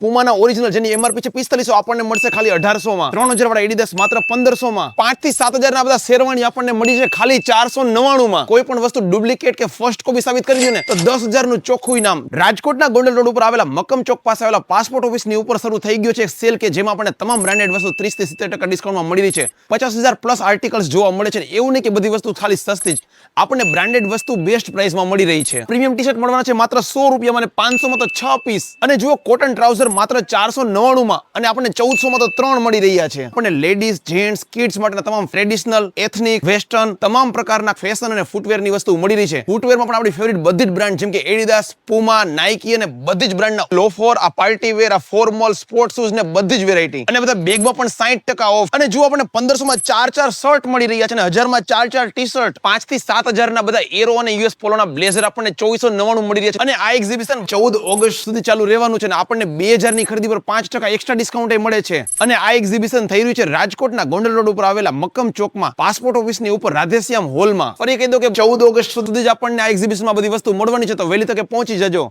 પુમાના original જેની MRP છે 4500 આપણને મળશે ખાલી 1800 માં 3000 વાળા એડિદાસ માત્ર 1500 માં 5 થી 7000 ના બધા શેરવાણી આપણને મળી છે ખાલી 499 માં કોઈ પણ વસ્તુ ડુપ્લિકેટ કે ફર્સ્ટ કોપી સાબિત કરી દો ને તો 10000 નું ચોખ્ખું ઇનામ રાજકોટના ગોલ્ડન રોડ ઉપર આવેલા મક્કમ ચોક પાસે આવેલા પાસપોર્ટ ઓફિસની ઉપર શરૂ થઈ ગયો છે એક સેલ કે જેમાં આપણને તમામ બ્રાન્ડેડ વસ્તુ 30 થી 70% ડિસ્કાઉન્ટમાં મળી રહી છે 50000 પ્લસ આર્ટિકલ્સ જોવા મળે છે એવું નહીં કે બધી વસ્તુ ખાલી સસ્તી જ આપણને બ્રાન્ડેડ વસ્તુ બેસ્ટ પ્રાઇસમાં મળી રહી છે પ્રીમિયમ ટી-શર્ટ મળવાના છે માત્ર 100 રૂપિયામાં અને 500 માં તો 6 પીસ અને જુઓ કોટન ટ્રાઉઝર માત્ર 499 માં અને આપણને 1400 માં તો 3 મળી રહ્યા છે આપણને લેડીઝ જેન્ટ્સ કિડ્સ માટેના તમામ ટ્રેડિશનલ એથનિક વેસ્ટર્ન તમામ પ્રકારના ફેશન અને ફૂટવેર ની વસ્તુ મળી રહી છે ફૂટવેરમાં પણ આપણી ફેવરિટ બધી જ બ્રાન્ડ જેમ કે એડિદાસ પુમા નાઇકી અને બધી જ બ્રાન્ડના લોફર આ પાર્ટી વેર આ ફોર્મલ સ્પોર્ટ શૂઝ ને બધી જ વેરાયટી અને બધા બેગમાં પણ 60% ઓફ અને જુઓ આપણને 1500 માં 4 શર્ટ મળી રહ્યા છે અને 1000 માં 4 ટી-શર્ટ 5 થી 7000 ના બધા એરો અને યુએસ પોલોના બ્લેઝર આપણને 2499 મળી રહ્યા છે અને આ એક્ઝિબિશન 14 ઓગસ્ટ સુધી ચાલુ રહેવાનું છે અને આપણને 2000 ની ખરીદી પર 5% એક્સ્ટ્રા ડિસ્કાઉન્ટ મળે છે અને આ એક્ઝિબિશન થઈ રહ્યું છે રાજકોટના ગોંડલ રોડ ઉપર આવેલા મક્કમ ચોકમાં પાસપોર્ટ ઓફિસની ઉપર રાધેશ્યામ હોલમાં ફરી કહી દો કે 14 ઓગસ્ટ સુધી જ આપણને આ એક્ઝિબિશનમાં બધી વસ્તુ મળવાની છે તો વહેલી તકે પહોંચી જજો